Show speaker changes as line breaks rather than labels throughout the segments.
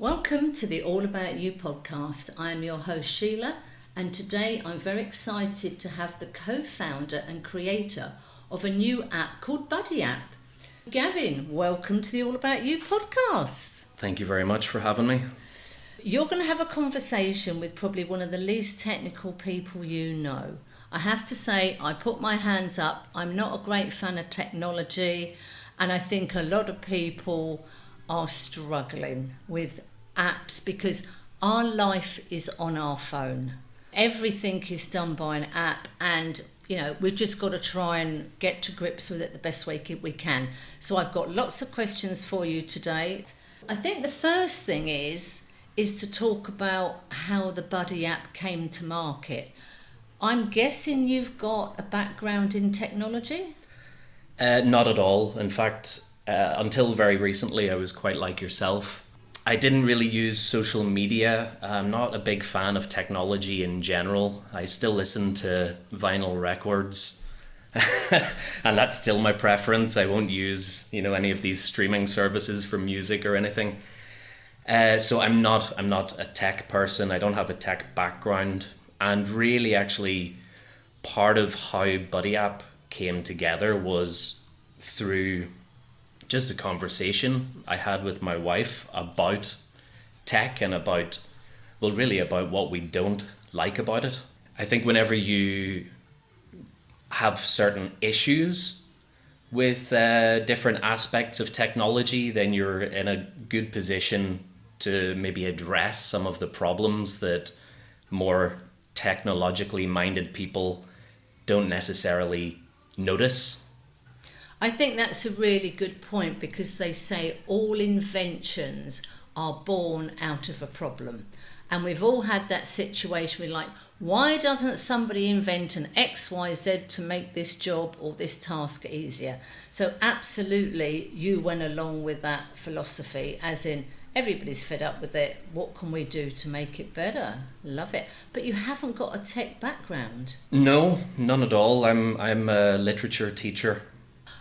Welcome to the All About You podcast. I am your host Sheila, and today I'm very excited to have the co-founder and creator of a new app called Buddy App. Gavin, welcome to the All About You podcast.
Thank you very much for having me.
You're going to have a conversation with probably one of the least technical people you know. I have to say, I put my hands up. I'm not a great fan of technology, and I think a lot of people are struggling with apps because our life is on our phone. Everything is done by an app, and we've just got to try and get to grips with it the best way we can. So I've got lots of questions for you today. I think the first thing is to talk about how the Buddy app came to market. I'm guessing you've got a background in technology?
Not at all. In fact, until very recently, I was quite like yourself. I didn't really use social media. I'm not a big fan of technology in general. I still listen to vinyl records. And that's still my preference. I won't use, any of these streaming services for music or anything. So I'm not a tech person. I don't have a tech background. And really, actually, part of how Buddy App came together was through just a conversation I had with my wife about tech and about what we don't like about it. I think whenever you have certain issues with different aspects of technology, then you're in a good position to maybe address some of the problems that more technologically minded people don't necessarily notice.
I think that's a really good point, because they say all inventions are born out of a problem. And we've all had that situation where why doesn't somebody invent an XYZ to make this job or this task easier? So absolutely, you went along with that philosophy, as in everybody's fed up with it. What can we do to make it better? Love it. But you haven't got a tech background.
No, none at all. I'm a literature teacher.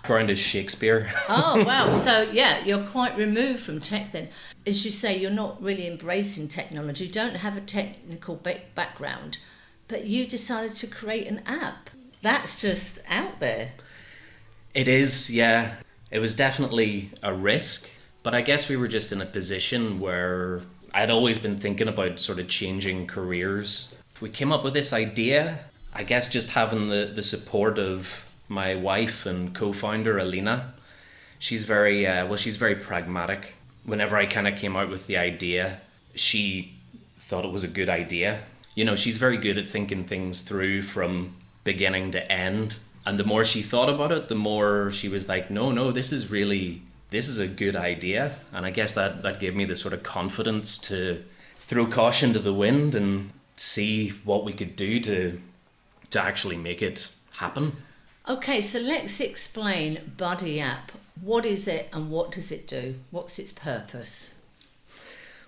Background is Shakespeare.
Oh, wow. So, yeah, you're quite removed from tech then. As you say, you're not really embracing technology. You don't have a technical background, but you decided to create an app. That's just out there.
It is, yeah. It was definitely a risk, but I guess we were just in a position where I'd always been thinking about sort of changing careers. We came up with this idea, I guess just having the support of my wife and co-founder Alina. She's very pragmatic. Whenever I kind of came out with the idea, she thought it was a good idea. She's very good at thinking things through from beginning to end. And the more she thought about it, the more she was like, no, this is a good idea. And I guess that gave me the sort of confidence to throw caution to the wind and see what we could do to actually make it happen.
Okay, so let's explain Buddy App. What is it and what does it do? What's its purpose?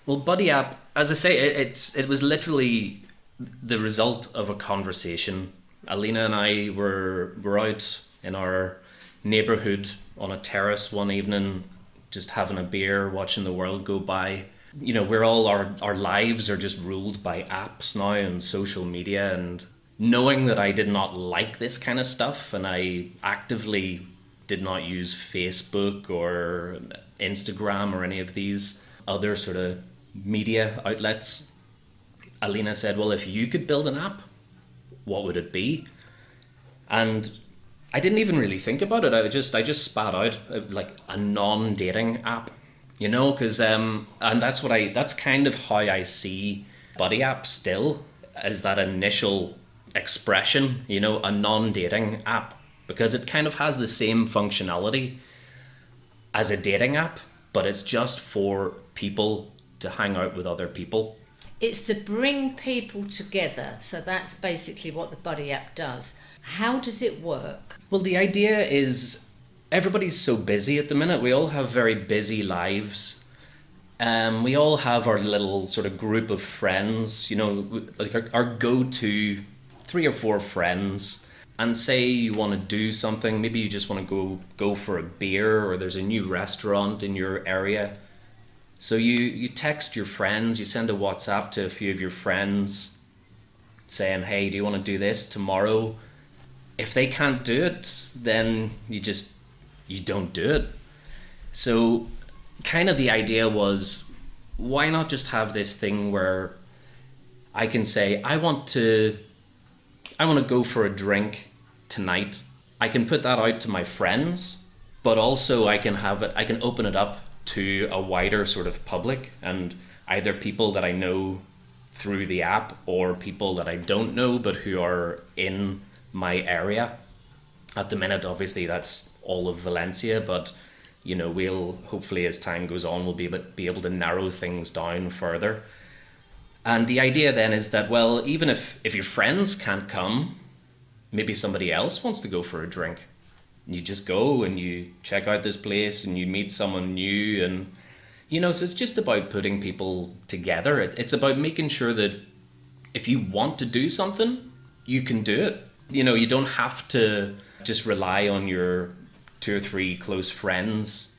Well, Buddy App, as I say, it was literally the result of a conversation. Alina and I were out in our neighborhood on a terrace one evening, just having a beer, watching the world go by. We're all, our lives are just ruled by apps now and social media, and knowing that I did not like this kind of stuff, and I actively did not use Facebook or Instagram or any of these other sort of media outlets, Alina said, well, if you could build an app, what would it be? And I didn't even really think about it. I just spat out like a non-dating app, because and that's kind of how I see Buddy App still, as that initial expression, a non-dating app, because it kind of has the same functionality as a dating app, but it's just for people to hang out with other people.
It's to bring people together. So that's basically what the Buddy App does. How does it work?
Well, the idea is everybody's so busy at the minute. We all have very busy lives. We all have our little sort of group of friends, like our go-to 3 or 4 friends, and say you want to do something, maybe you just want to go for a beer, or there's a new restaurant in your area. So you text your friends, you send a WhatsApp to a few of your friends saying, hey, do you want to do this tomorrow? If they can't do it, then you don't do it. So kind of the idea was, why not just have this thing where I can say, I want to go for a drink tonight. I can put that out to my friends, but also I can open it up to a wider sort of public, and either people that I know through the app or people that I don't know but who are in my area. At the minute, obviously, that's all of Valencia, but we'll hopefully, as time goes on, we'll be able to narrow things down further. And the idea then is that, well, even if your friends can't come, maybe somebody else wants to go for a drink. You just go and you check out this place and you meet someone new, and so it's just about putting people together. It's about making sure that if you want to do something, you can do it. You don't have to just rely on your 2 or 3 close friends,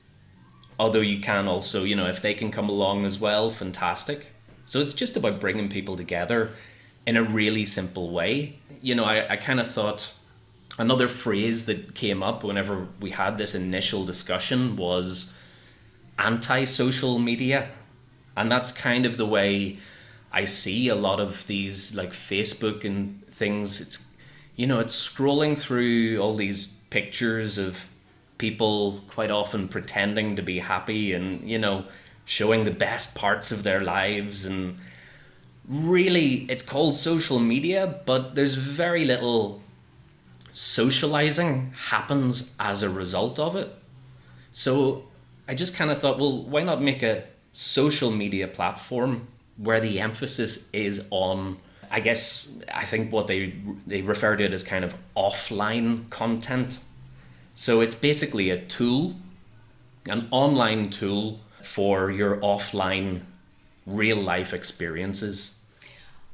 although you can also, if they can come along as well, fantastic. So it's just about bringing people together in a really simple way. I kind of thought another phrase that came up whenever we had this initial discussion was anti-social media. And that's kind of the way I see a lot of these, like Facebook and things. It's scrolling through all these pictures of people quite often pretending to be happy and, showing the best parts of their lives. And really, it's called social media, but there's very little socializing happens as a result of it. So I just kind of thought, well, why not make a social media platform where the emphasis is on, I think what they refer to it as kind of offline content. So it's basically a tool, an online tool for your offline real life experiences.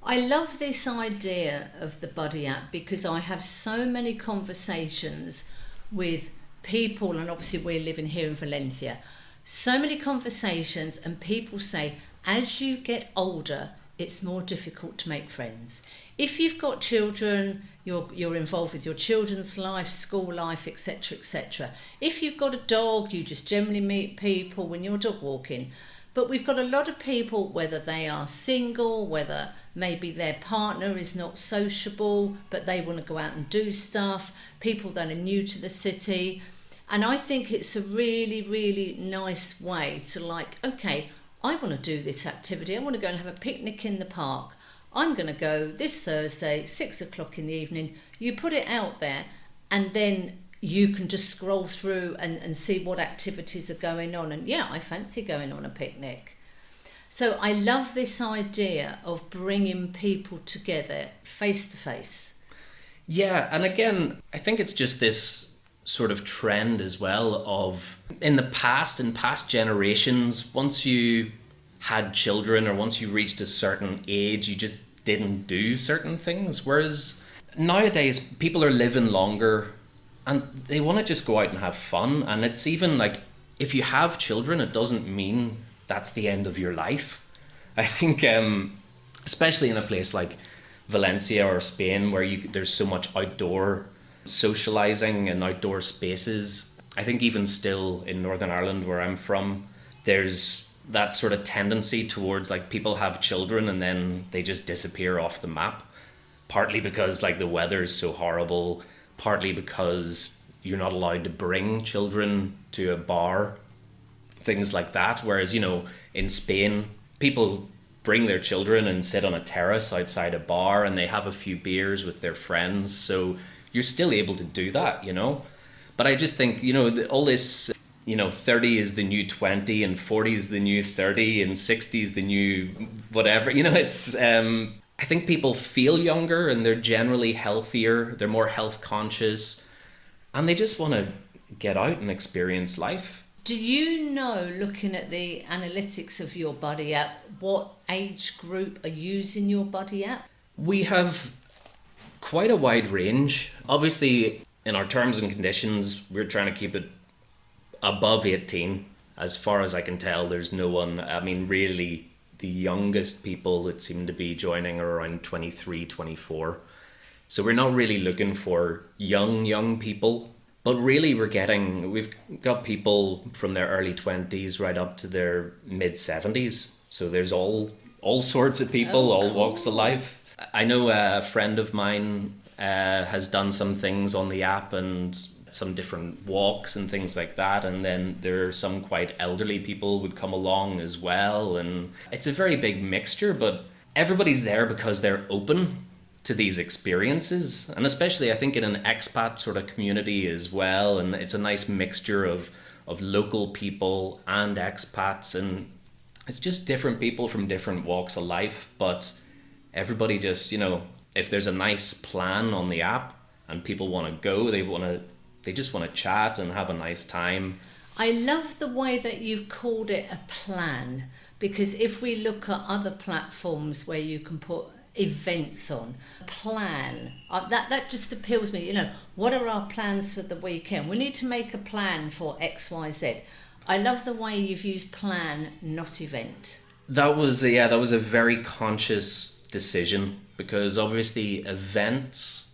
I love this idea of the Buddy app because I have so many conversations with people, and obviously we're living here in Valencia, so many conversations, and people say as you get older it's more difficult to make friends. If you've got children, you're involved with your children's life, school life, etc., etc. If you've got a dog, you just generally meet people when you're dog walking. But we've got a lot of people, whether they are single, whether maybe their partner is not sociable, but they want to go out and do stuff, people that are new to the city. And I think it's a really, really nice way to okay, I want to do this activity. I want to go and have a picnic in the park. I'm going to go this Thursday, 6 o'clock in the evening. You put it out there, and then you can just scroll through and see what activities are going on. And yeah, I fancy going on a picnic. So I love this idea of bringing people together face to face.
Yeah, and again, I think it's just this sort of trend as well of in past generations, once you had children or once you reached a certain age, you just didn't do certain things. Whereas nowadays people are living longer and they want to just go out and have fun. And it's even if you have children, it doesn't mean that's the end of your life. I think especially in a place like Valencia or Spain where there's so much outdoor socializing and outdoor spaces. I think even still in Northern Ireland where I'm from, there's that sort of tendency towards people have children and then they just disappear off the map, partly because the weather is so horrible, partly because you're not allowed to bring children to a bar, things like that. Whereas in Spain people bring their children and sit on a terrace outside a bar and they have a few beers with their friends, so you're still able to do that, But I just think, all this, 30 is the new 20 and 40 is the new 30 and 60 is the new whatever, it's, I think people feel younger and they're generally healthier, they're more health conscious, and they just want to get out and experience life.
Do you know, looking at the analytics of your Buddy app, what age group are using your Buddy app?
We have quite a wide range. Obviously, in our terms and conditions, we're trying to keep it above 18. as far as I can tell, there's no one. I mean, really, the youngest people that seem to be joining are around 23, 24. So we're not really looking for young people, but really we've got people from their early 20s right up to their mid 70s. So there's all sorts of people, all walks of life. I know a friend of mine has done some things on the app and some different walks and things like that, and then there are some quite elderly people would come along as well, and it's a very big mixture, but everybody's there because they're open to these experiences, and especially I think in an expat sort of community as well, and it's a nice mixture of local people and expats, and it's just different people from different walks of life, but everybody just, if there's a nice plan on the app and people want to go, they just want to chat and have a nice time.
I love the way that you've called it a plan, because if we look at other platforms where you can put events on, plan, that just appeals me. What are our plans for the weekend? We need to make a plan for XYZ. I love the way you've used plan, not event.
That was a very conscious decision, because obviously events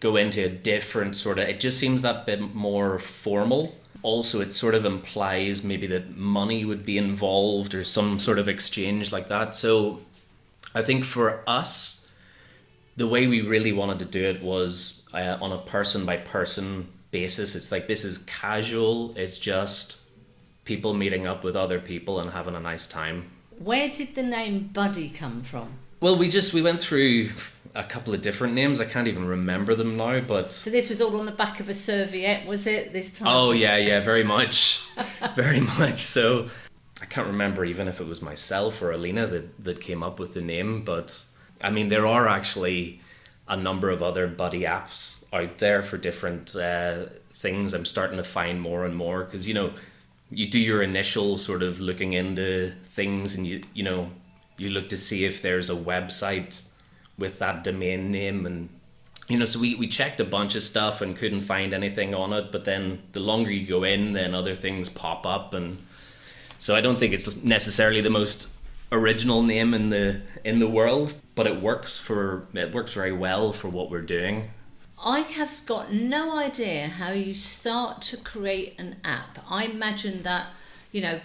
go into a different sort of, it just seems that bit more formal. Also, it sort of implies maybe that money would be involved or some sort of exchange like that. So I think for us, the way we really wanted to do it was on a person by person basis. It's like, this is casual. It's just people meeting up with other people and having a nice time.
Where did the name Buddy come from?
Well, we went through a couple of different names. I can't even remember them now, but...
So this was all on the back of a serviette, was it, this time?
Oh, yeah, very much. Very much. So I can't remember even if it was myself or Alina that came up with the name, but I mean, there are actually a number of other buddy apps out there for different things. I'm starting to find more and more, because, you do your initial sort of looking into things, and you look to see if there's a website with that domain name, and so we checked a bunch of stuff and couldn't find anything on it, but then the longer you go in, then other things pop up, and so I don't think it's necessarily the most original name in the world, but it works very well for what we're doing.
I have got no idea how you start to create an app. I imagine that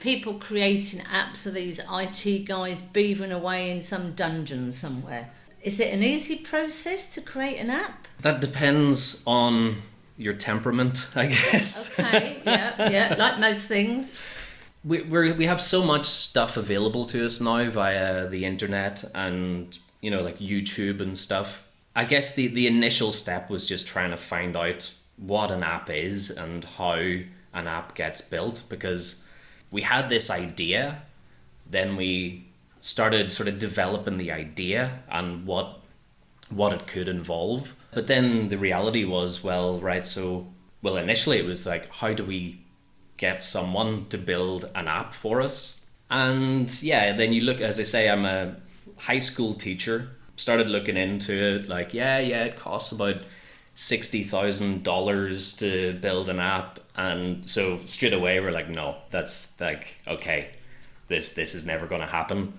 people creating apps are these IT guys beavering away in some dungeon somewhere. Is it an easy process to create an app?
That depends on your temperament, I guess.
Okay, yeah, like most things.
We have so much stuff available to us now via the internet and, like YouTube and stuff. I guess the initial step was just trying to find out what an app is and how an app gets built, because we had this idea, then we started sort of developing the idea and what it could involve. But then the reality was, initially it was like, how do we get someone to build an app for us? And then you look, as I say, I'm a high school teacher, started looking into it, like, it costs about $60,000 to build an app. And so straight away we're like, no, that's like, okay, this is never going to happen.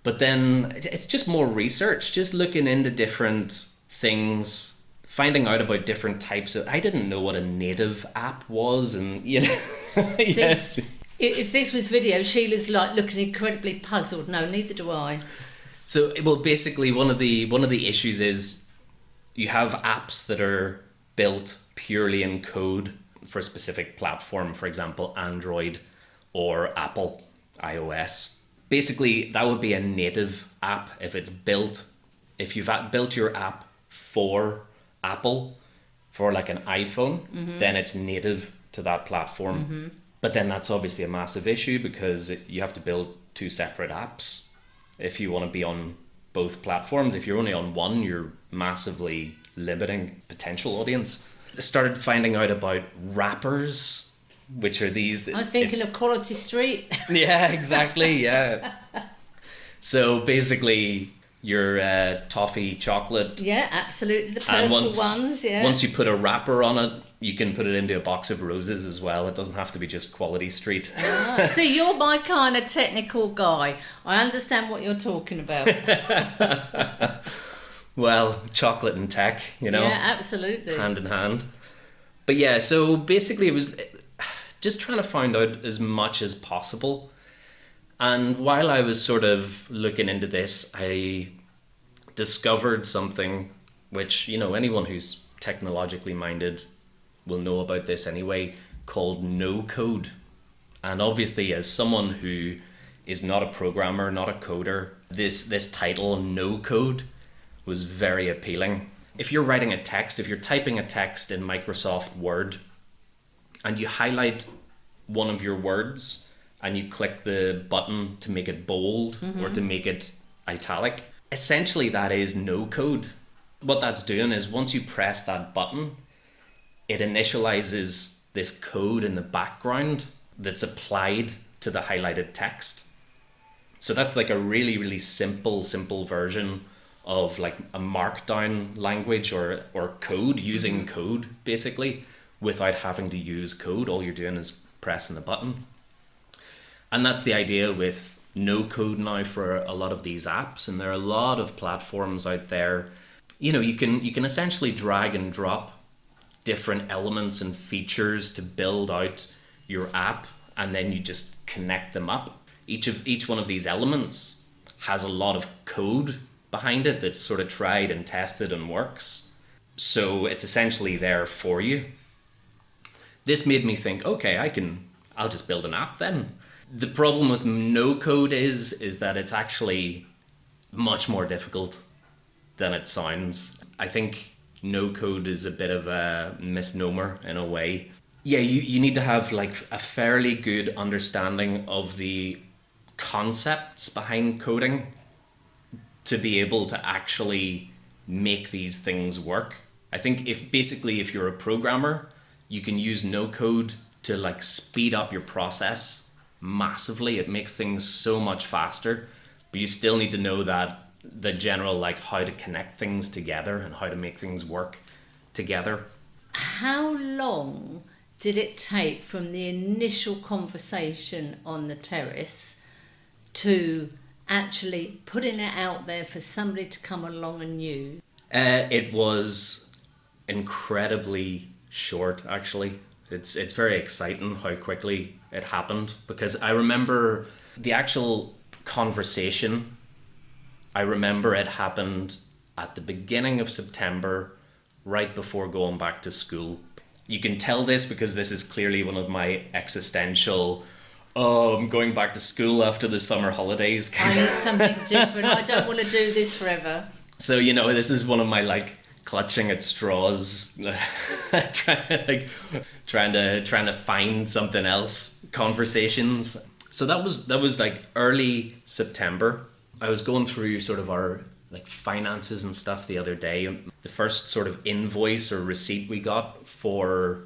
But then it's just more research, just looking into different things, finding out about different types of... I didn't know what a native app was, and yes.
If this was video, Sheila's like looking incredibly puzzled. No, neither do I.
So, basically one of the issues is you have apps that are built purely in code for a specific platform, for example, Android or Apple, iOS. Basically, that would be a native app if you've built your app for Apple, for like an iPhone, then it's native to that platform. Mm-hmm. But then that's obviously a massive issue, because you have to build two separate apps if you want to be on both platforms. If you're only on one, you're massively limiting potential audience. I started finding out about wrappers, which are these...
I'm thinking of Quality Street.
Yeah, exactly, yeah. So basically, your toffee chocolate...
Yeah, absolutely, the purple ones, yeah.
Once you put a wrapper on it, You can put it into a box of roses as well. It doesn't have to be just Quality Street.
See, you're my kind of technical guy. I understand what you're talking about.
Well, chocolate and tech,
Yeah, absolutely.
hand in hand. But yeah, so basically it was just trying to find out as much as possible. And while I was sort of looking into this, I discovered something which, anyone who's technologically minded will know about this anyway, called no code. And obviously, as someone who is not a programmer, not a coder, this title, no code, was very appealing. If you're writing a text, if you're typing a text in Microsoft Word and you highlight one of your words and you click the button to make it bold or to make it italic, essentially that is no code. What that's doing is once you press that button, it initializes this code in the background that's applied to the highlighted text. So that's like a really, really simple version of like a markdown language or code, using code basically without having to use code. All you're doing is pressing the button. And that's the idea with no code now for a lot of these apps. And there are a lot of platforms out there. You can essentially drag and drop different elements and features to build out your app, and then you just connect them up. Each one of these elements has a lot of code behind it that's sort of tried and tested and works. So it's essentially there for you. This made me think, okay, I'll just build an app then. The problem with no code is that it's actually much more difficult than it sounds. I think no code is a bit of a misnomer in a way. Yeah, you need to have like a fairly good understanding of the concepts behind coding to be able to actually make these things work. I think if you're a programmer, you can use no code to like speed up your process massively. It makes things so much faster, but you still need to know that the general like how to connect things together and how to make things work together.
How long did it take from the initial conversation on the terrace to actually putting it out there for somebody to come along and use?
It was incredibly short, actually. It's very exciting how quickly it happened, because I remember the actual conversation. I remember it happened at the beginning of September, right before going back to school. You can tell this because this is clearly one of my existential, I'm going back to school after the summer holidays.
I need something different. I don't want to do this forever.
So, this is one of my like clutching at straws, trying to find something else conversations. So that was like early September. I was going through sort of our like finances and stuff the other day. The first sort of invoice or receipt we got for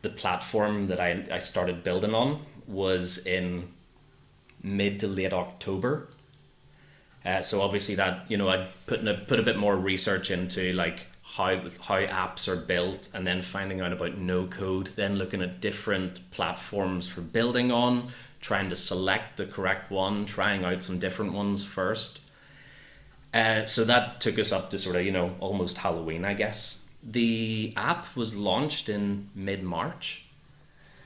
the platform that I started building on was in mid to late October. So obviously that, I'd put a bit more research into like how apps are built, and then finding out about no code, then looking at different platforms for building on, trying to select the correct one, trying out some different ones first. So that took us up to sort of, almost Halloween, I guess. The app was launched in mid-March.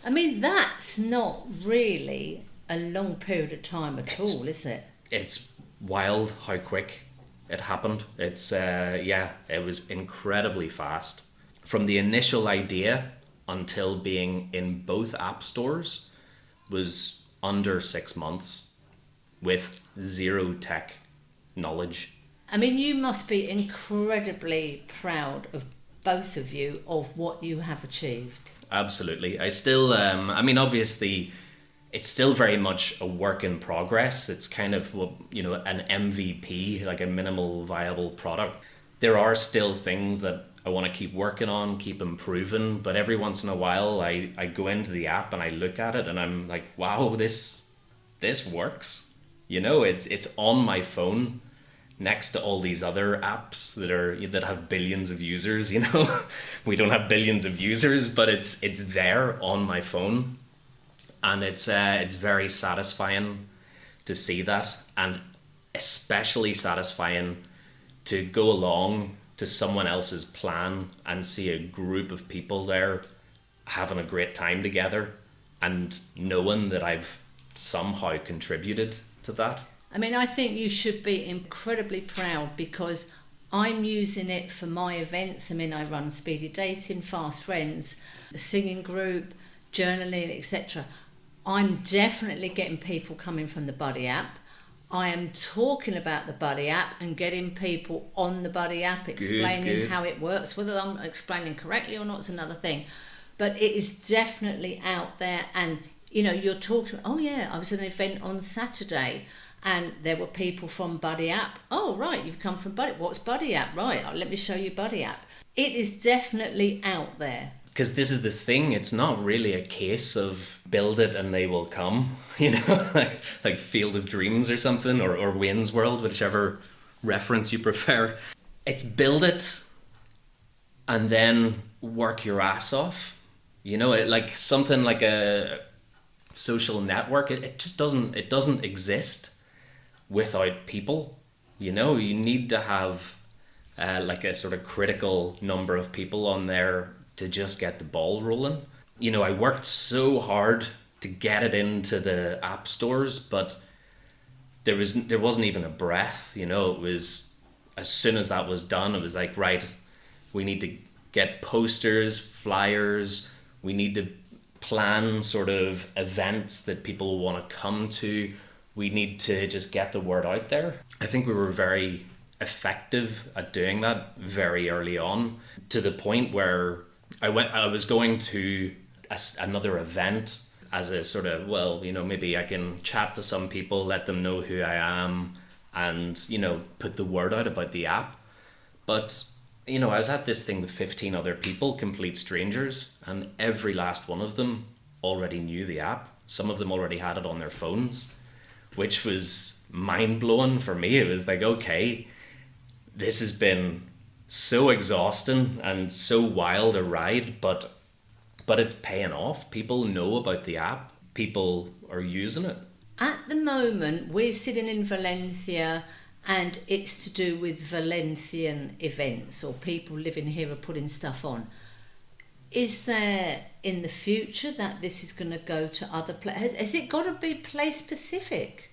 I mean, that's not really a long period of time at all, is it?
It's wild how quick it happened. It's it was incredibly fast. From the initial idea until being in both app stores was under 6 months with zero tech knowledge.
I mean, you must be incredibly proud of both of you of what you have achieved.
Absolutely. I still, obviously, it's still very much a work in progress. It's kind of, an MVP, like a minimal viable product. There are still things that I want to keep working on, keep improving, but every once in a while I go into the app and I look at it and I'm like, wow, this works. It's on my phone next to all these other apps that have billions of users. We don't have billions of users, but it's there on my phone, and it's very satisfying to see that, and especially satisfying to go along to someone else's plan and see a group of people there having a great time together and knowing that I've somehow contributed to that.
I mean, I think you should be incredibly proud, because I'm using it for my events. I mean, I run Speedy Dating, Fast Friends, a singing group, journaling, etc. I'm definitely getting people coming from the Buddy app. I am talking about the Buddy app and getting people on the Buddy app, explaining
Good.
how it works. Whether I'm explaining correctly or not is another thing. But it is definitely out there. And, you're talking, oh yeah, I was at an event on Saturday and there were people from Buddy app. Oh, right, you've come from Buddy. What's Buddy app? Right, let me show you Buddy app. It is definitely out there.
Because this is the thing, it's not really a case of build it and they will come, like Field of Dreams or something, or Wayne's World, whichever reference you prefer. It's build it and then work your ass off. Like something like a social network, it just doesn't exist without people. You need to have like a sort of critical number of people on there to just get the ball rolling. I worked so hard to get it into the app stores, but there wasn't even a breath. It was, as soon as that was done, it was like, right, we need to get posters, flyers, we need to plan sort of events that people will want to come to. We need to just get the word out there. I think we were very effective at doing that very early on, to the point where I was going to another event as a sort of, maybe I can chat to some people, let them know who I am, and, put the word out about the app. But, I was at this thing with 15 other people, complete strangers, and every last one of them already knew the app. Some of them already had it on their phones, which was mind-blowing for me. It was like, okay, this has been so exhausting and so wild a ride, but it's paying off. People know about the app. People are using it.
At the moment, we're sitting in Valencia, and it's to do with Valencian events, or people living here are putting stuff on. Is there, in the future, that this is going to go to other places? Has it got to be place specific?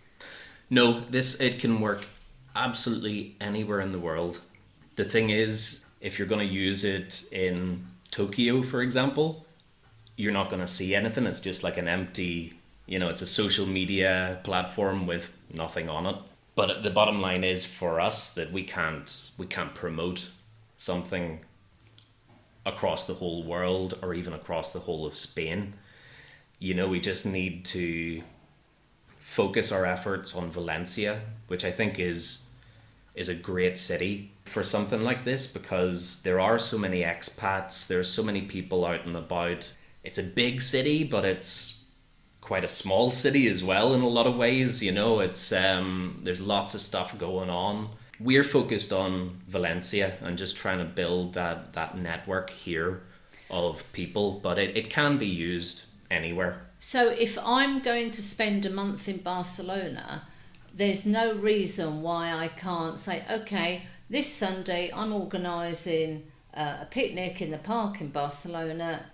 No, it can work absolutely anywhere in the world. The thing is, if you're going to use it in Tokyo, for example, you're not going to see anything. It's just like an empty, it's a social media platform with nothing on it. But the bottom line is, for us, that we can't promote something across the whole world or even across the whole of Spain. We just need to focus our efforts on Valencia, which I think is a great city for something like this, because there are so many expats, there's so many people out and about. It's a big city, but it's quite a small city as well in a lot of ways. It's there's lots of stuff going on. We're focused on Valencia and just trying to build that network here of people, but it can be used anywhere.
So if I'm going to spend a month in Barcelona, there's no reason why I can't say, okay, this Sunday I'm organising a picnic in the park in Barcelona,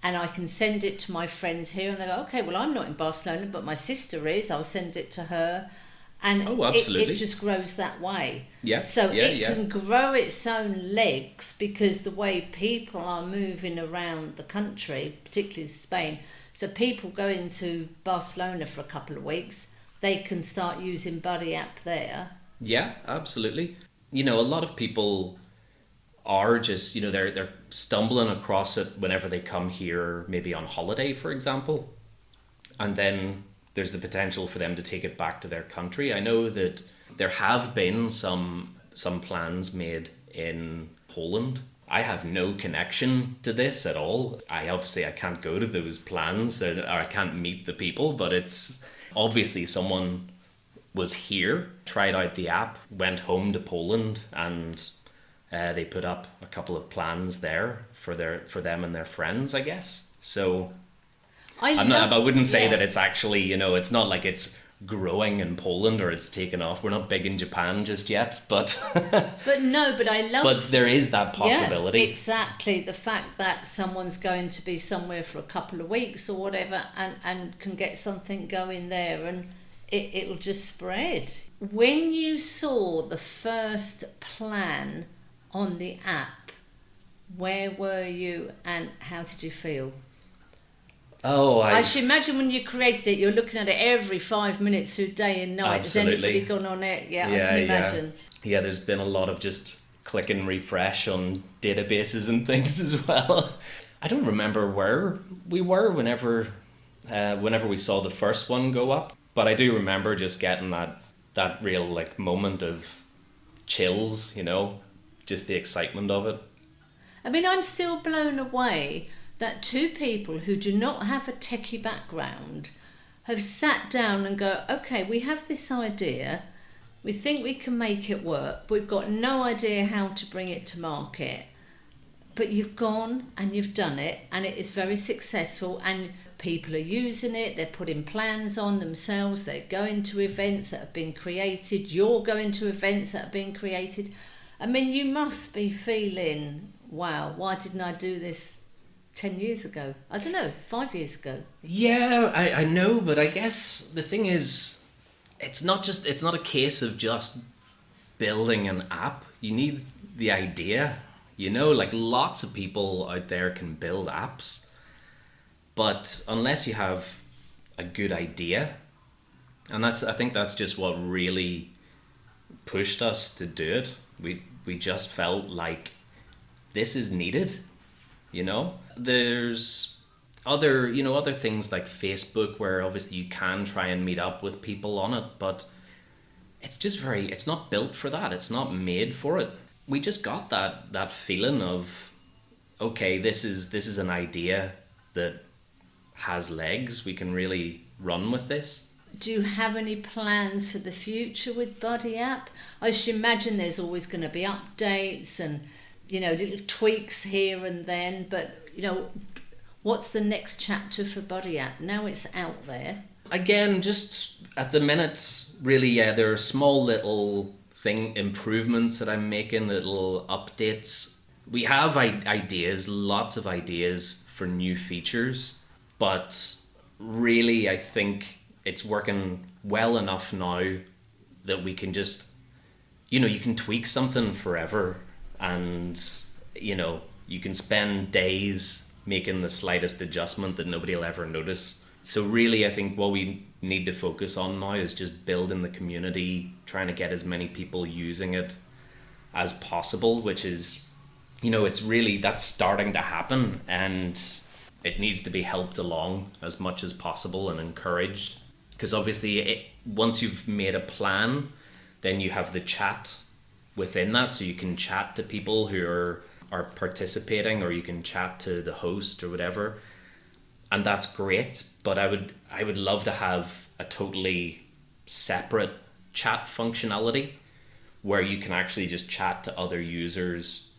and I can send it to my friends here, and they go, okay, well, I'm not in Barcelona, but my sister is, I'll send it to her. And it just grows that way.
Yeah.
So it can grow its own legs, because the way people are moving around the country, particularly Spain, so people go into Barcelona for a couple of weeks, they can start using Buddy app there.
Yeah, absolutely. A lot of people are just, they're stumbling across it whenever they come here, maybe on holiday, for example. And then there's the potential for them to take it back to their country. I know that there have been some plans made in Poland. I have no connection to this at all. I can't go to those plans, or I can't meet the people, but it's obviously someone was here, tried out the app, went home to Poland, and they put up a couple of plans there for them and their friends, I guess. So I wouldn't say that it's actually, you know, it's not like it's growing in Poland or it's taken off. We're not big in Japan just yet, but
but I love.
But there is that possibility.
Yeah, exactly. The fact that someone's going to be somewhere for a couple of weeks or whatever, and can get something going there, and it'll just spread. When you saw the first plan on the app, where were you and how did you feel?
Oh,
I should imagine when you created it, you're looking at it every 5 minutes through day and night.
Absolutely.
Has anybody gone on it? Yeah, I can imagine.
Yeah, there's been a lot of just click and refresh on databases and things as well. I don't remember where we were whenever we saw the first one go up, but I do remember just getting that real like moment of chills, you know, just the excitement of it.
I mean, I'm still blown away that two people who do not have a techie background have sat down and go, okay, we have this idea, we think we can make it work, but we've got no idea how to bring it to market. But you've gone and you've done it, and it is very successful, and people are using it, they're putting plans on themselves, they're going to events that have been created, you're going to events that have been created. I mean, you must be feeling, wow, why didn't I do this 10 years ago? I don't know, 5 years ago.
Yeah, I know, but I guess the thing is, it's not a case of just building an app. You need the idea, you know, like lots of people out there can build apps, but unless you have a good idea, and I think that's just what really pushed us to do it. We just felt like this is needed. You know, there's other things like Facebook where obviously you can try and meet up with people on it, but it's not built for that. It's not made for it. We just got that feeling of, okay, this is an idea that has legs. We can really run with this.
Do you have any plans for the future with Buddy App? I should imagine there's always going to be updates and, you know, little tweaks here and then, but, you know, what's the next chapter for Buddy App? Now it's out there.
Again, just at the minute, really, yeah, there are small little improvements that I'm making, little updates. We have ideas, lots of ideas for new features, but really I think it's working well enough now that we can just, you know, you can tweak something forever. And, you know, you can spend days making the slightest adjustment that nobody will ever notice. So really, I think what we need to focus on now is just building the community, trying to get as many people using it as possible, which is, you know, that's starting to happen, and it needs to be helped along as much as possible and encouraged. Because obviously, once you've made a plan, then you have the chat within that, so you can chat to people who are participating, or you can chat to the host or whatever, and that's great. But I would love to have a totally separate chat functionality where you can actually just chat to other users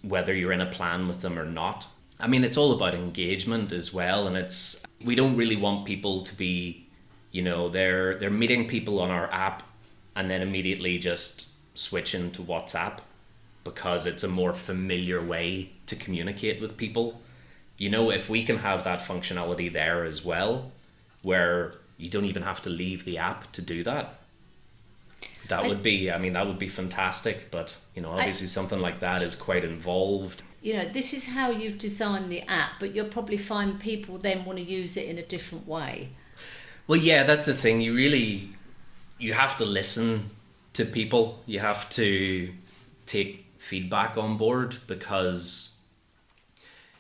whether you're in a plan with them or not. I mean, it's all about engagement as well, and we don't really want people to be, you know, they're meeting people on our app and then immediately just switching to WhatsApp because it's a more familiar way to communicate with people. You know, if we can have that functionality there as well, where you don't even have to leave the app to do that, that would be fantastic. But, you know, obviously something like that is quite involved.
You know, this is how you've designed the app, but you'll probably find people then want to use it in a different way.
Well, yeah, that's the thing. You have to listen to people. You have to take feedback on board, because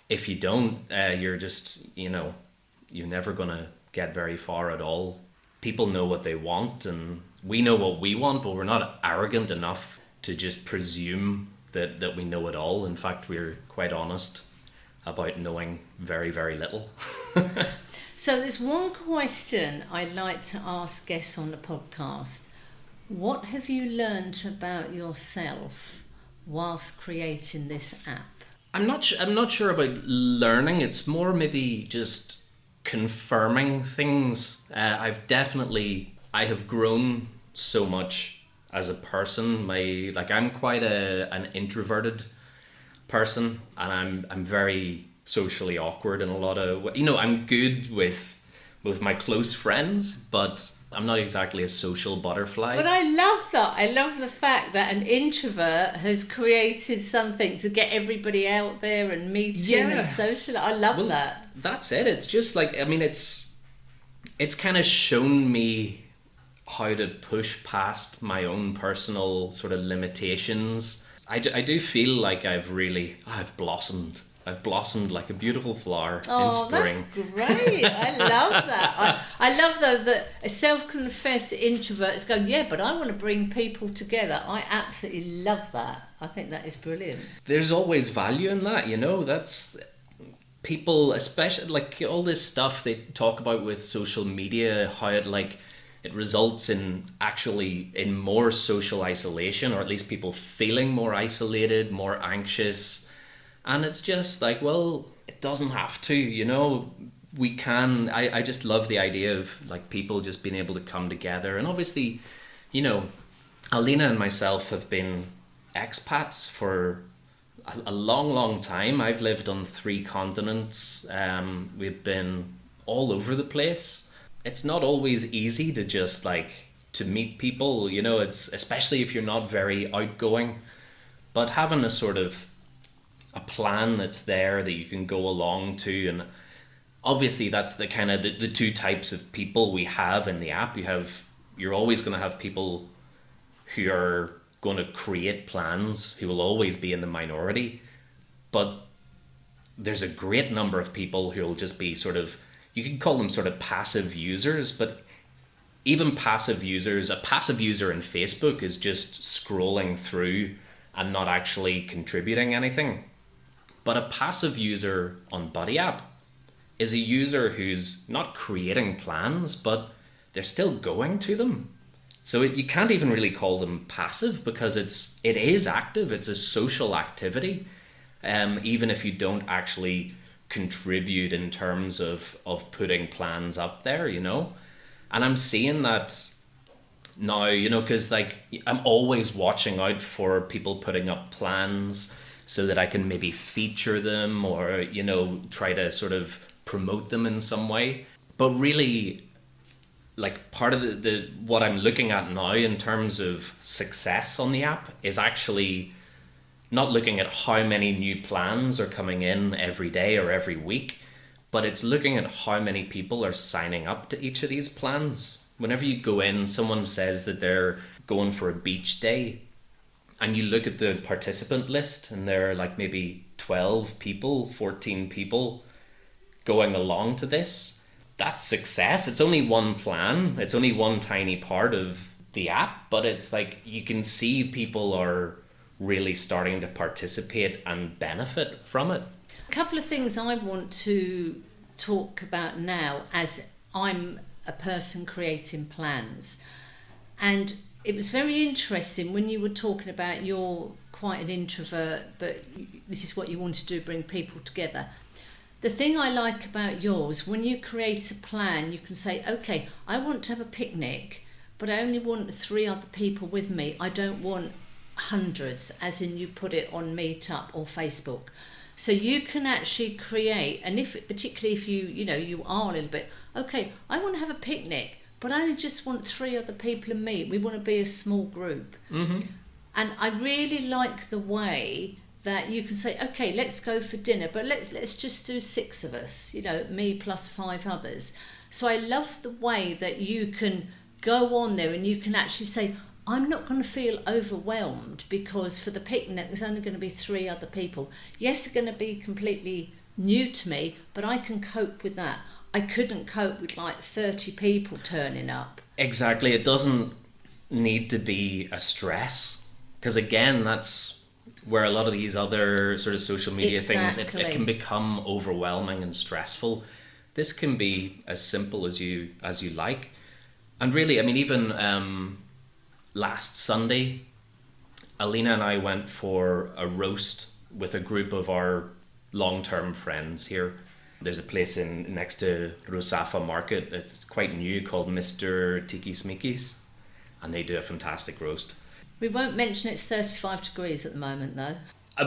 if you don't, you're just, you know, you're never going to get very far at all. People know what they want, and we know what we want, but we're not arrogant enough to just presume that we know it all. In fact, we're quite honest about knowing very, very little.
So there's one question I like to ask guests on the podcast. What have you learned about yourself whilst creating this app?
I'm not sure about learning. It's more maybe just confirming things. I have grown so much as a person. I'm quite an introverted person, and I'm very socially awkward in a lot of, I'm good with my close friends, but I'm not exactly a social butterfly.
But I love that. I love the fact that an introvert has created something to get everybody out there and meeting and social. I love that.
That's it. It's just like, I mean, it's kind of shown me how to push past my own personal sort of limitations. I do feel like I've blossomed. I've blossomed like a beautiful flower in spring.
That's great. I love that. I love, though, that a self-confessed introvert is going, yeah, but I want to bring people together. I absolutely love that. I think that is brilliant.
There's always value in that, that's people, especially like all this stuff they talk about with social media, how it results in more social isolation, or at least people feeling more isolated, more anxious. And it's just like, well, it doesn't have to, we can. I just love the idea of like people just being able to come together. And obviously, Alina and myself have been expats for a long, long time. I've lived on 3 continents. We've been all over the place. It's not always easy to just to meet people, it's especially if you're not very outgoing, but having a sort of a plan that's there that you can go along to. And obviously that's the kind of the 2 types of people we have in the app. You're always going to have people who are going to create plans, who will always be in the minority, but there's a great number of people who will just be sort of, you can call them sort of passive users. But even passive users, a passive user in Facebook is just scrolling through and not actually contributing anything. But a passive user on Buddy App is a user who's not creating plans, but they're still going to them. So you can't even really call them passive, because it is active. It's a social activity, even if you don't actually contribute in terms of putting plans up there, And I'm seeing that now, because I'm always watching out for people putting up plans, so that I can maybe feature them or, try to sort of promote them in some way. But really, part of the what I'm looking at now in terms of success on the app is actually not looking at how many new plans are coming in every day or every week, but it's looking at how many people are signing up to each of these plans. Whenever you go in, someone says that they're going for a beach day, and you look at the participant list and there are maybe 12 people, 14 people going along to this. That's success. It's only one plan. It's only one tiny part of the app, but it's you can see people are really starting to participate and benefit from it.
A couple of things I want to talk about now, as I'm a person creating plans. And it was very interesting when you were talking about you're quite an introvert, but this is what you want to do, bring people together. The thing I like about yours, when you create a plan, you can say, okay, I want to have a picnic, but I only want 3 other people with me. I don't want hundreds, as in you put it on Meetup or Facebook. So you can actually create, and particularly if you are a little bit, okay, I want to have a picnic, but I only just want 3 other people and me. We want to be a small group.
Mm-hmm.
And I really like the way that you can say, okay, let's go for dinner, but let's just do 6 of us, me plus 5 others. So I love the way that you can go on there and you can actually say, I'm not going to feel overwhelmed because for the picnic there's only going to be 3 other people. Yes, they're going to be completely new to me, but I can cope with that. I couldn't cope with 30 people turning up.
Exactly. It doesn't need to be a stress, because again, that's where a lot of these other sort of social media things, it can become overwhelming and stressful. this can be as simple as you like. And really, I mean, even last Sunday, Alina and I went for a roast with a group of our long-term friends here. There's a place in next to Rusafa Market. It's quite new, called Mr. Tiki Smiki's, and they do a fantastic roast.
We won't mention it's 35 degrees at the moment, though.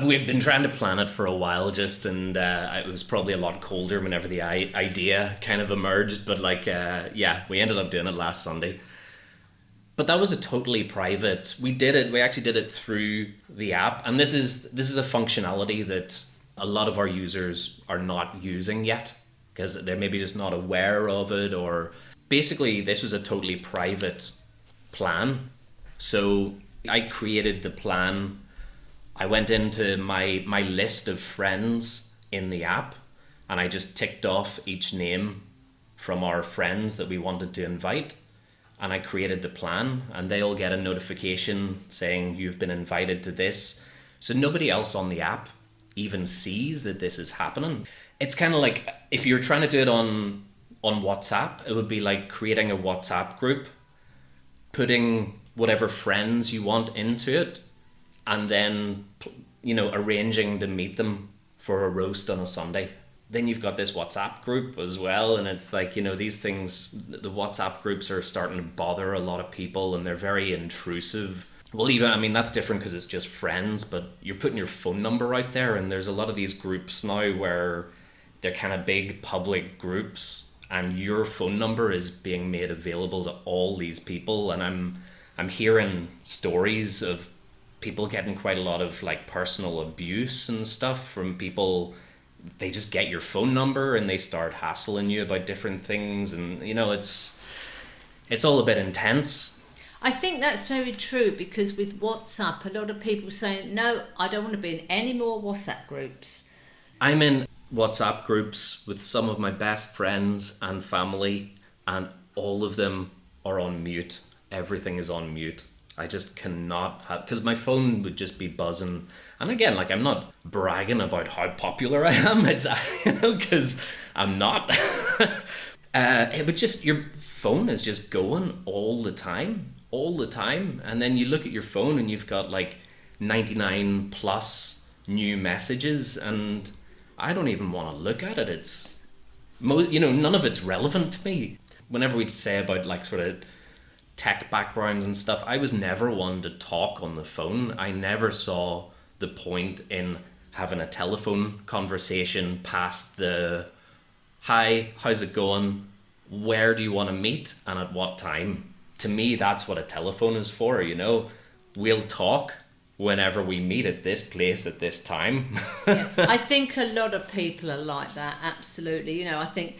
We've been trying to plan it for a while, and it was probably a lot colder whenever the idea kind of emerged. But we ended up doing it last Sunday. But that was a totally private. We actually did it through the app, and this is a functionality that a lot of our users are not using yet because they're maybe just not aware of it. Or basically, this was a totally private plan. So I created the plan. I went into my list of friends in the app, and I just ticked off each name from our friends that we wanted to invite, and I created the plan, and they all get a notification saying you've been invited to this. So nobody else on the app even sees that this is happening. It's kind of like if you're trying to do it on WhatsApp, it would be like creating a WhatsApp group, putting whatever friends you want into it, and then, arranging to meet them for a roast on a Sunday. Then you've got this WhatsApp group as well, and it's like, these things, the WhatsApp groups are starting to bother a lot of people, and they're very intrusive. Well, even, that's different because it's just friends, but you're putting your phone number out there, and there's a lot of these groups now where they're kind of big public groups, and your phone number is being made available to all these people. And I'm hearing stories of people getting quite a lot of like personal abuse and stuff from people. They just get your phone number and they start hassling you about different things, and it's all a bit intense.
I think that's very true, because with WhatsApp, a lot of people say, no, I don't want to be in any more WhatsApp groups.
I'm in WhatsApp groups with some of my best friends and family, and all of them are on mute. Everything is on mute. I just cannot have, because my phone would just be buzzing. And again, like, I'm not bragging about how popular I am. It's, because I'm not. It would just, your phone is just going all the time. And then you look at your phone and you've got like 99 plus new messages, and I don't even want to look at it. It's, none of it's relevant to me. Whenever we'd say about like sort of tech backgrounds and stuff, I was never one to talk on the phone. I never saw the point in having a telephone conversation past the, hi, how's it going? Where do you want to meet and at what time? To me, that's what a telephone is for, We'll talk whenever we meet at this place at this time.
Yeah, I think a lot of people are like that, absolutely. I think,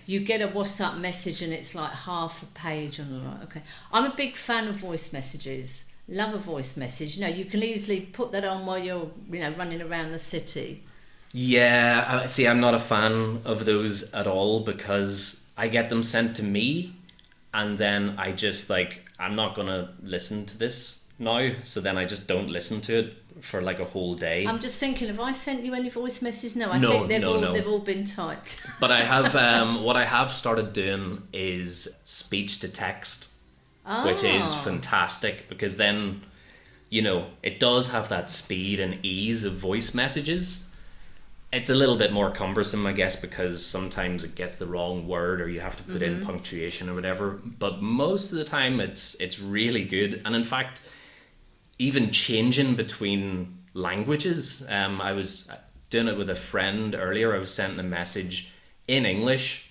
you get a WhatsApp message and it's like half a page, and I'm like, okay. I'm a big fan of voice messages. Love a voice message. You can easily put that on while you're, running around the city.
Yeah, see, I'm not a fan of those at all, because I get them sent to me, and then I just like, I'm not going to listen to this now, so then I just don't listen to it for like a whole day.
I'm just thinking, have I sent you any voice messages? No, I
No,
think they've
no.
all been typed.
But I have, what I have started doing is speech to text, which is fantastic, because then, it does have that speed and ease of voice messages. It's a little bit more cumbersome, I guess, because sometimes it gets the wrong word, or you have to put in punctuation or whatever. But most of the time, it's really good. And in fact, even changing between languages, I was doing it with a friend earlier. I was sending a message in English,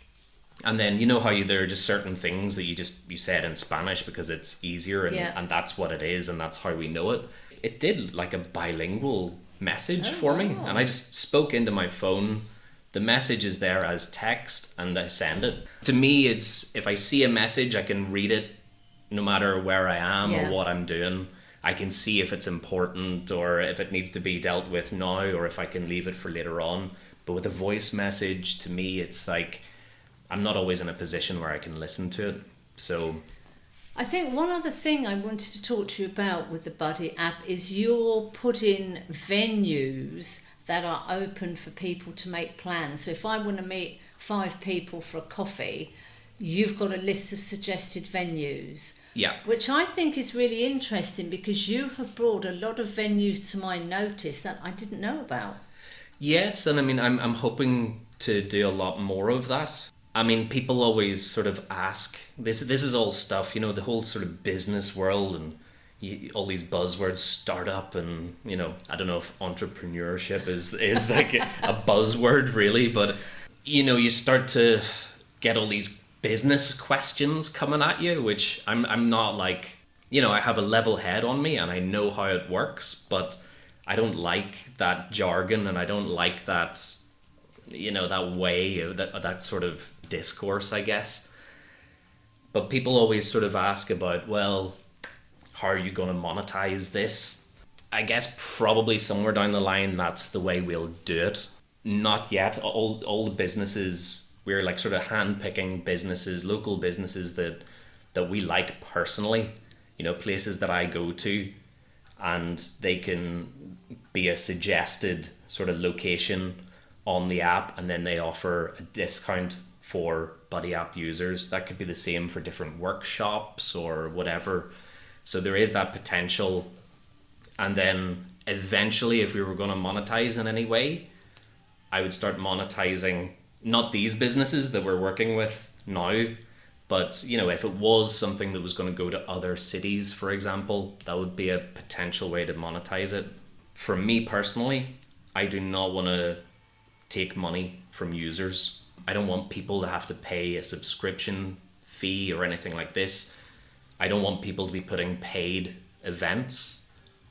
and then there are just certain things that you said in Spanish because it's easier, and that's what it is, and that's how we know it. It did like a bilingual message for me, and I just spoke into my phone. The message is there as text, and I send it. To me, it's, if I see a message, I can read it no matter where I am or what I'm doing. I can see if it's important, or if it needs to be dealt with now, or if I can leave it for later on. But with a voice message, to me, it's like, I'm not always in a position where I can listen to it. So
I think one other thing I wanted to talk to you about with the Buddy app is you're putting venues that are open for people to make plans. So if I want to meet 5 people for a coffee, you've got a list of suggested venues.
Yeah.
Which I think is really interesting, because you have brought a lot of venues to my notice that I didn't know about.
Yes, and I mean, I'm hoping to do a lot more of that. I mean, people always sort of ask, this is all stuff, the whole sort of business world and all these buzzwords, startup, and, I don't know if entrepreneurship is like a buzzword really, but, you start to get all these business questions coming at you, which I'm not like, I have a level head on me and I know how it works, but I don't like that jargon, and I don't like that, that way, that sort of discourse, I guess. But people always sort of ask about, well, how are you going to monetize this? I guess probably somewhere down the line, that's the way we'll do it. Not yet. All the businesses, we're like sort of hand-picking businesses, local businesses that we like personally, places that I go to, and they can be a suggested sort of location on the app, and then they offer a discount for Buddy app users. That could be the same for different workshops or whatever. So there is that potential. And then eventually, if we were going to monetize in any way, I would start monetizing not these businesses that we're working with now, but if it was something that was going to go to other cities, for example, that would be a potential way to monetize it. For me personally, I do not want to take money from users. I don't want people to have to pay a subscription fee or anything like this. I don't want people to be putting paid events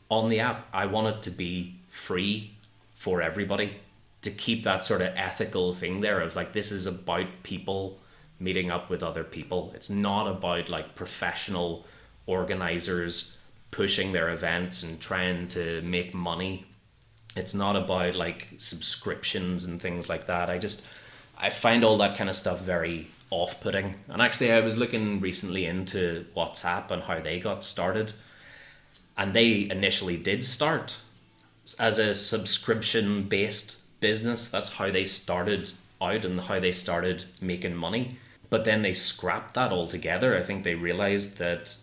on the app. I want it to be free for everybody, to keep that sort of ethical thing there of like, this is about people meeting up with other people. It's not about like professional organizers pushing their events and trying to make money. It's not about like subscriptions and things like that. I find all that kind of stuff very off-putting. And actually, I was looking recently into WhatsApp and how they got started. And they initially did start as a subscription-based business. That's how they started out and how they started making money. But then they scrapped that altogether. I think they realized that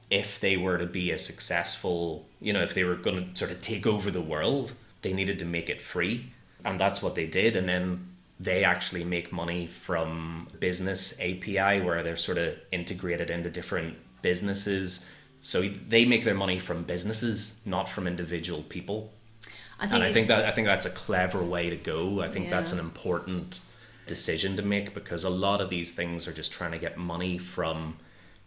if they were to be a successful, if they were going to sort of take over the world, they needed to make it free. And that's what they did. And then they actually make money from business API, where they're sort of integrated into different businesses. So they make their money from businesses, not from individual people. I think that's a clever way to go. I think that's an important decision to make, because a lot of these things are just trying to get money from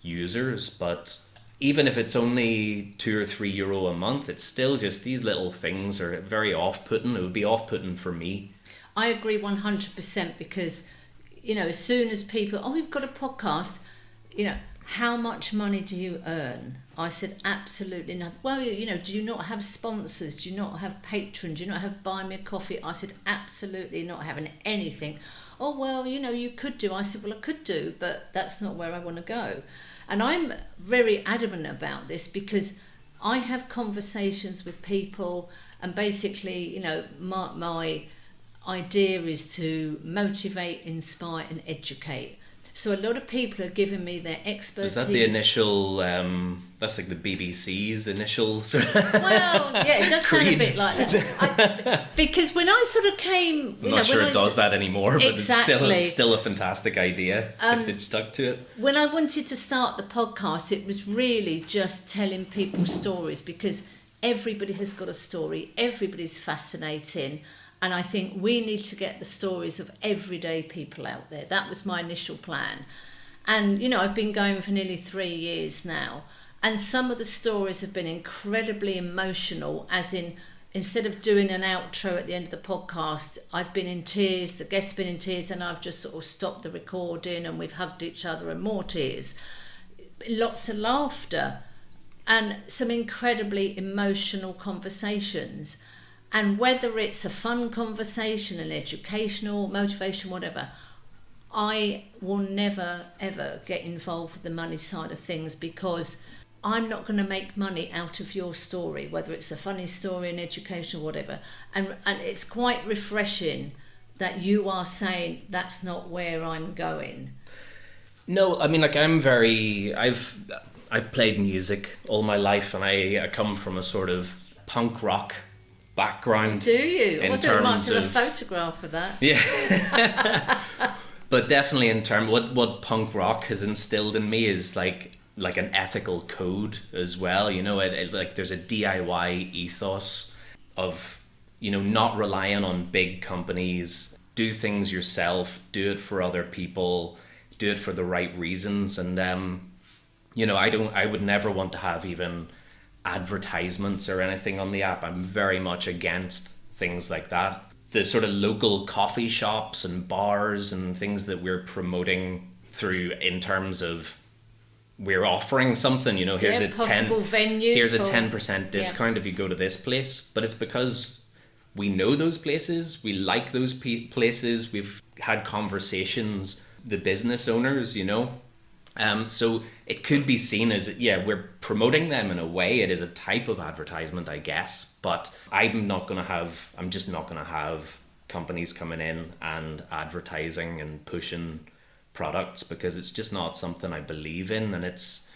users. But even if it's only €2 or €3 a month, it's still just, these little things are very off-putting. It would be off-putting for me.
I agree 100%, because, as soon as people, we've got a podcast, how much money do you earn? I said, absolutely nothing. Well, do you not have sponsors? Do you not have patrons? Do you not have buy me a coffee? I said, absolutely not having anything. Oh, well, you could do. I said, well, I could do, but that's not where I want to go. And I'm very adamant about this, because I have conversations with people, and basically, my idea is to motivate, inspire and educate. So a lot of people are giving me their expertise.
Is that the initial, that's like the BBC's initial sort of
Well, yeah, it does sound a
creed.
bit like that. Because when I sort of came...
I'm not sure it does that anymore, but
Exactly.
it's still a fantastic idea if they'd stuck to it.
When I wanted to start the podcast, it was really just telling people stories, because everybody has got a story, everybody's fascinating. And I think we need to get the stories of everyday people out there. That was my initial plan. And, I've been going for nearly 3 years now. And some of the stories have been incredibly emotional, as in, instead of doing an outro at the end of the podcast, I've been in tears, the guest's been in tears, and I've just sort of stopped the recording and we've hugged each other and more tears. Lots of laughter and some incredibly emotional conversations. And whether it's a fun conversation, an educational, motivation, whatever, I will never, ever get involved with the money side of things, because I'm not going to make money out of your story, whether it's a funny story, an educational, whatever. And it's quite refreshing that you are saying that's not where I'm going?
No, I mean, like, I've played music all my life, and I come from a sort of punk rock background.
Do you?
In
I do much
terms
of a
of
photograph of that.
yeah, but definitely in terms what punk rock has instilled in me is like an ethical code as well. You know, it like there's a DIY ethos of, you know, not relying on big companies. Do things yourself. Do it for other people. Do it for the right reasons. And you know, I would never want to have even advertisements or anything on the app. I'm very much against things like that. The sort of local coffee shops and bars and things that we're promoting through, in terms of we're offering something, you know, here's
Yeah,
a
possible
10
venue
here's a
for-
10% discount if you go to this place, but it's because we know those places, we like those places, we've had conversations, the business owners, you know. So it could be seen as, yeah, we're promoting them in a way. It is a type of advertisement, I guess, but I'm just not going to have companies coming in and advertising and pushing products, because it's just not something I believe in. And it's,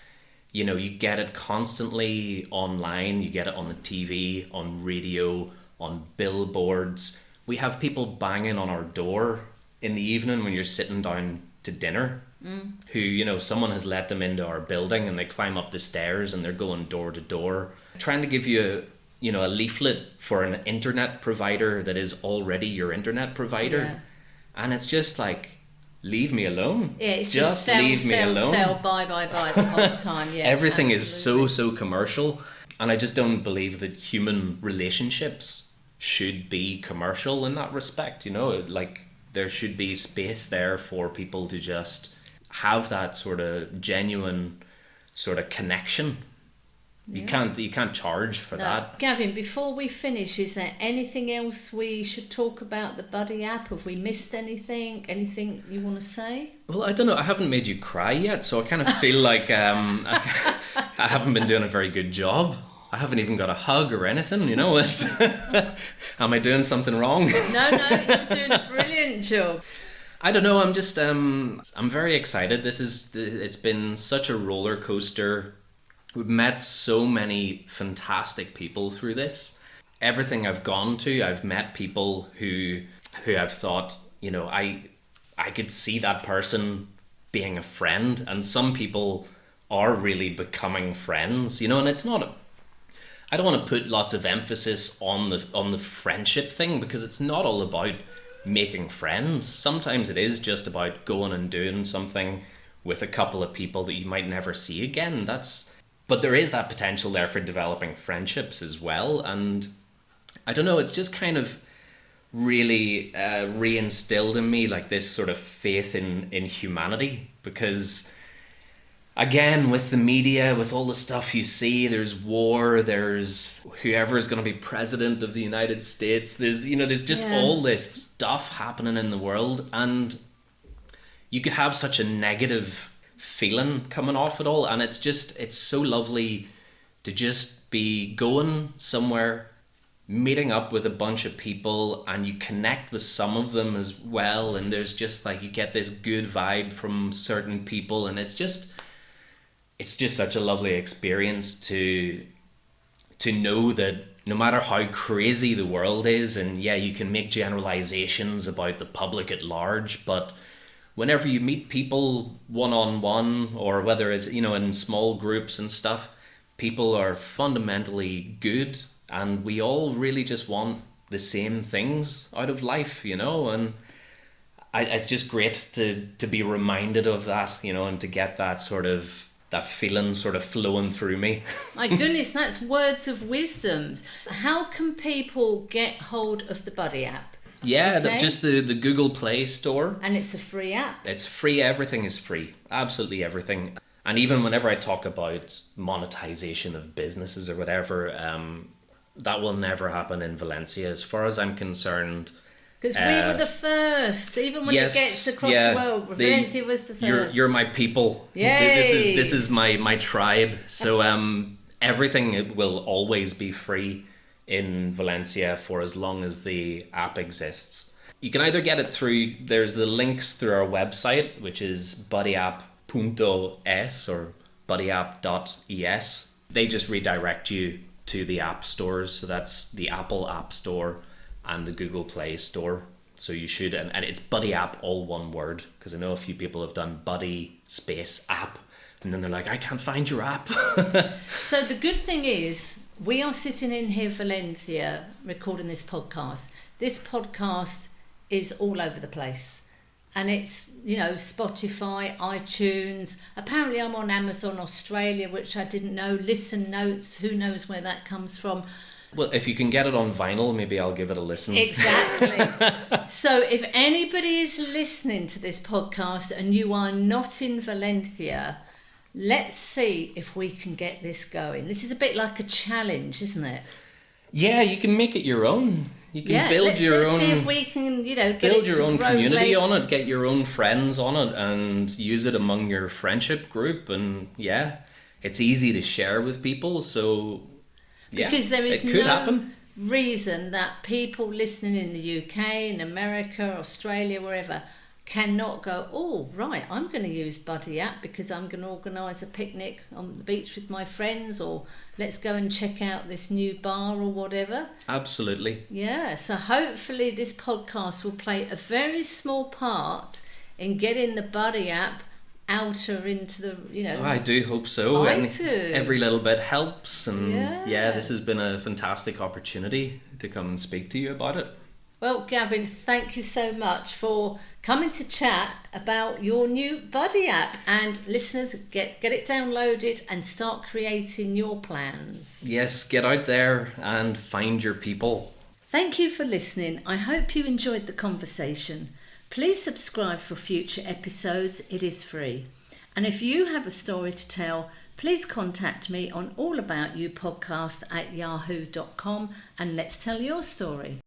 you know, you get it constantly online, you get it on the TV, on radio, on billboards. We have people banging on our door in the evening when you're sitting down to dinner, who, you know, someone has let them into our building, and they climb up the stairs and they're going door to door trying to give you, you know, a leaflet for an internet provider that is already your internet provider.
Yeah.
And it's just like, leave me alone.
Yeah, it's just sell,
leave me
sell,
alone.
sell, buy the whole time. Yeah,
Everything
absolutely.
is so commercial, and I just don't believe that human relationships should be commercial in that respect. You know, like, there should be space there for people to just have that sort of genuine sort of connection. You can't charge for
No.
that.
Gavin, before we finish, is there anything else we should talk about the Buddy app? Have we missed anything? Anything you want to say?
Well, I don't know. I haven't made you cry yet, so I kind of feel like I haven't been doing a very good job. I haven't even got a hug or anything, you know. It's am I doing something wrong?
No, you're doing a brilliant job.
I don't know. I'm just I'm very excited. It's been such a roller coaster. We've met so many fantastic people through this. Everything I've gone to, I've met people who I've thought, you know, I could see that person being a friend, and some people are really becoming friends, you know. And it's not I don't want to put lots of emphasis on the friendship thing, because it's not all about making friends. Sometimes it is just about going and doing something with a couple of people that you might never see again. But there is that potential there for developing friendships as well. And I don't know, it's just kind of really reinstilled in me like this sort of faith in humanity, because again, with the media, with all the stuff you see, there's war, there's whoever is going to be president of the United States, there's just all this stuff happening in the world, and you could have such a negative feeling coming off it all. And it's so lovely to just be going somewhere, meeting up with a bunch of people, and you connect with some of them as well, and there's just like, you get this good vibe from certain people, and it's just such a lovely experience to know that no matter how crazy the world is, and yeah, you can make generalizations about the public at large, but whenever you meet people one-on-one, or whether it's, you know, in small groups and stuff, people are fundamentally good, and we all really just want the same things out of life, you know. And it's just great to be reminded of that, you know, and to get that feeling sort of flowing through me.
My goodness, that's words of wisdom. How can people get hold of the Buddy app?
Yeah,
Okay.
just the Google Play Store.
And it's a free app.
It's free. Everything is free. Absolutely everything. And even whenever I talk about monetization of businesses or whatever, that will never happen in Valencia, as far as I'm concerned.
Because we were the first, even when
Yes,
it gets across
yeah,
the world, Valencia was the first.
You're my people.
Yay!
This is my tribe. So everything will always be free in Valencia for as long as the app exists. you can either get it through, there's the links through our website, which is buddyapp.es or buddyapp.es. They just redirect you to the app stores. So that's the Apple App Store and the Google Play Store. So you should, and it's Buddy App, all one word, because I know a few people have done Buddy space app, and then they're like, I can't find your app.
So the good thing is, we are sitting in here, Valencia, recording this podcast. This podcast is all over the place. And it's, Spotify, iTunes. Apparently I'm on Amazon Australia, which I didn't know. Listen Notes, who knows where that comes from.
Well, if you can get it on vinyl, maybe I'll give it a listen.
Exactly. So if anybody is listening to this podcast and you are not in Valencia, let's see if we can get this going. This is a bit like a challenge, isn't it?
Yeah, you can make it your own. You can build your own.
Let's see if we can, get
build
it
your
to
own
road
community
legs.
on it. Get your own friends on it, and use it among your friendship group. And yeah, it's easy to share with people. So yeah,
because there is
it could
no
happen.
reason that people listening in the UK, in America, Australia, wherever, cannot go, oh, right, I'm going to use Buddy App because I'm going to organise a picnic on the beach with my friends, or let's go and check out this new bar or whatever.
Absolutely.
Yeah, so hopefully this podcast will play a very small part in getting the Buddy App outer into the,
I do hope so.
I
And
do.
every little bit helps. And
Yeah.
this has been a fantastic opportunity to come and speak to you about it.
Well, Gavin, thank you so much for coming to chat about your new Buddy App. And listeners, get it downloaded and start creating your plans.
Yes, get out there and find your people.
Thank you for listening. I hope you enjoyed the conversation. Please subscribe for future episodes. It is free. And if you have a story to tell, please contact me on allaboutyoupodcast@yahoo.com and let's tell your story.